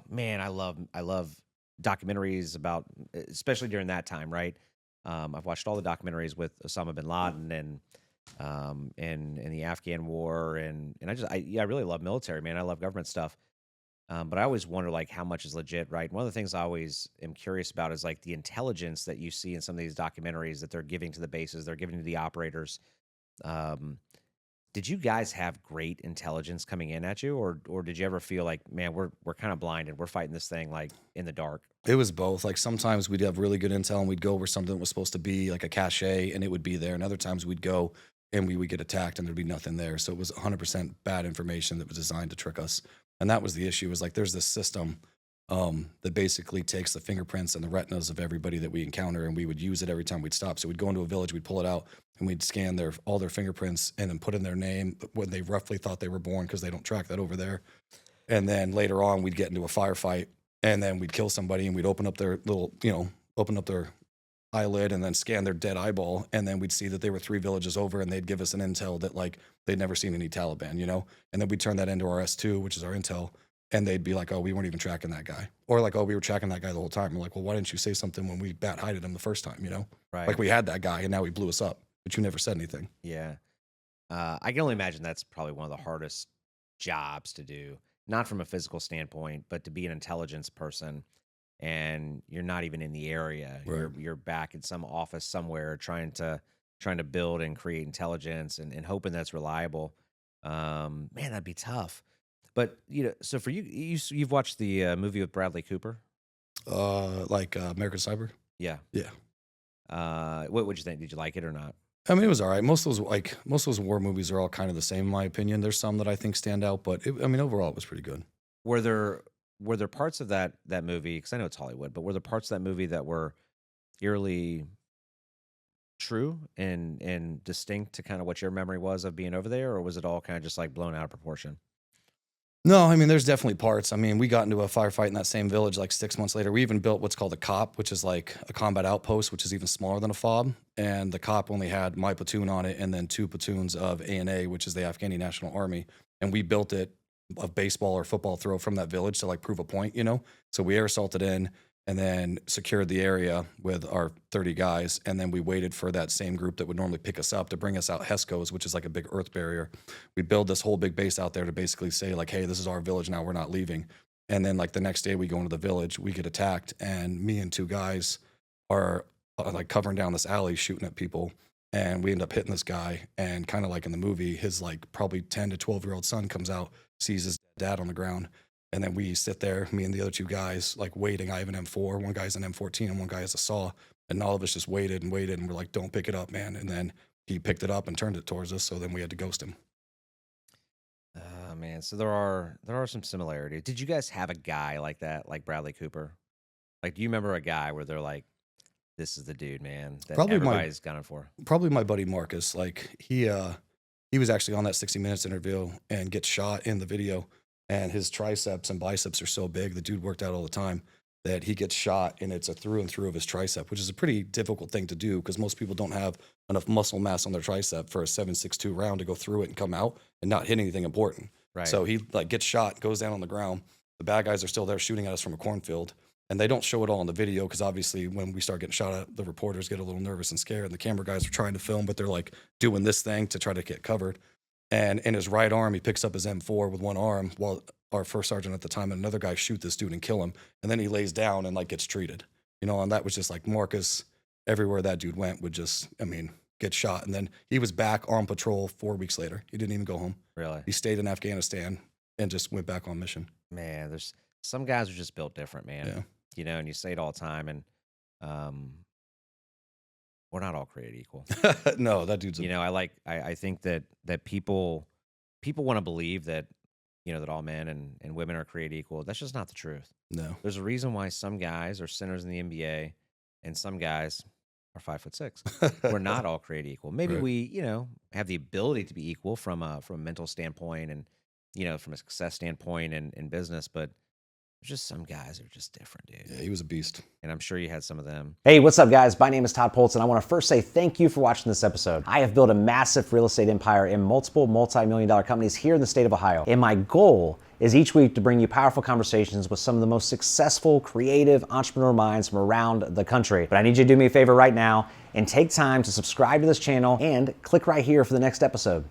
man, I love documentaries about, especially during that time, right? I've watched all the documentaries with Osama bin Laden and the Afghan war, and I really love military, man. I love government stuff. But I always wonder like how much is legit, right? One of the things I always am curious about is like the intelligence that you see in some of these documentaries that they're giving to the bases, they're giving to the operators. Um, did you guys have great intelligence coming in at you, or did you ever feel like, man, we're kind of blinded, we're fighting this thing like in the dark? It was both. Like sometimes we'd have really good intel and we'd go where something was supposed to be like a cache and it would be there. And other times we'd go and we would get attacked and there'd be nothing there. So it was 100% bad information that was designed to trick us. And that was the issue was like there's this system that basically takes the fingerprints and the retinas of everybody that we encounter and we would use it every time we'd stop. So we'd go into a village, we'd pull it out and we'd scan all their fingerprints and then put in their name when they roughly thought they were born because they don't track that over there. And then later on, we'd get into a firefight, and then we'd kill somebody, and we'd open up their little, open up their eyelid, and then scan their dead eyeball, and then we'd see that they were 3 villages over, and they'd give us an intel that like they'd never seen any Taliban, and then we'd turn that into our S2, which is our intel, and they'd be like, "Oh, we weren't even tracking that guy," or like, "Oh, we were tracking that guy the whole time." We're like, "Well, why didn't you say something when we bat-hided him the first time?" Right. Like we had that guy, and now he blew us up, but you never said anything. Yeah. I can only imagine that's probably one of the hardest jobs to do, not from a physical standpoint, but to be an intelligence person and you're not even in the area. Right. You're back in some office somewhere trying to build and create intelligence and hoping that's reliable. Man, that'd be tough. But so for you, you've watched the movie with Bradley Cooper. Like American Cyber. Yeah. Yeah. What would you think? Did you like it or not? I mean, it was all right. Most of those war movies are all kind of the same, in my opinion. There's some that I think stand out, but overall, it was pretty good. Were there were there parts of that movie? Because I know it's Hollywood, but were there parts of that movie that were eerily true and distinct to kind of what your memory was of being over there, or was it all kind of just like blown out of proportion? No, I mean, there's definitely parts. I mean, we got into a firefight in that same village like 6 months later. We even built what's called a COP, which is like a combat outpost, which is even smaller than a FOB. And the COP only had my platoon on it and then 2 platoons of ANA, which is the Afghani National Army. And we built it a baseball or football throw from that village to like prove a point. So we air assaulted in and then secured the area with our 30 guys. And then we waited for that same group that would normally pick us up to bring us out HESCOs, which is like a big earth barrier. We build this whole big base out there to basically say like, hey, this is our village now. We're not leaving. And then like the next day we go into the village, we get attacked, and me and 2 guys are like covering down this alley shooting at people. And we end up hitting this guy. And kind of like in the movie, his like probably 10 to 12-year-old son comes out, sees his dad on the ground. And then we sit there, me and the other 2 guys, like waiting. I have an M4, one guy's an M14, and one guy has a saw. And all of us just waited and waited, and we're like, don't pick it up, man. And then he picked it up and turned it towards us. So then we had to ghost him. Oh man, so there are some similarities. Did you guys have a guy like that, like Bradley Cooper? Like, do you remember a guy where they're like, "This is the dude, man, that Probably my everybody's gunning for"? probably my buddy Marcus. Like he was actually on that 60 Minutes interview and gets shot in the video. And his triceps and biceps are so big, the dude worked out all the time, that he gets shot and it's a through and through of his tricep, which is a pretty difficult thing to do because most people don't have enough muscle mass on their tricep for a 7.62 round to go through it and come out and not hit anything important. Right. So he like gets shot, goes down on the ground. The bad guys are still there shooting at us from a cornfield. And they don't show it all in the video because obviously when we start getting shot at, the reporters get a little nervous and scared. And the camera guys are trying to film, but they're like doing this thing to try to get covered. And in his right arm, he picks up his M4 with one arm while our first sergeant at the time and another guy shoot this dude and kill him. And then he lays down and like gets treated, and that was just like Marcus, everywhere that dude went would just, get shot. And then he was back on patrol 4 weeks later. He didn't even go home. Really? He stayed in Afghanistan and just went back on mission. Man, there's some guys are just built different, Yeah. man. And you say it all the time, and um, we're not all created equal. No, that dude's I think that people want to believe that that all men and women are created equal. That's just not the truth. no. There's a reason why some guys are centers in the NBA and some guys are 5'6". We're not all created equal. Maybe Right. we, have the ability to be equal from a mental standpoint and from a success standpoint and in business, but There's just some guys are just different, dude. Yeah, he was a beast. And I'm sure you had some of them. Hey, what's up, guys? My name is Todd Poltz, and I want to first say thank you for watching this episode. I have built a massive real estate empire in multiple multi-million-dollar companies here in the state of Ohio. And my goal is each week to bring you powerful conversations with some of the most successful, creative entrepreneur minds from around the country. But I need you to do me a favor right now and take time to subscribe to this channel and click right here for the next episode.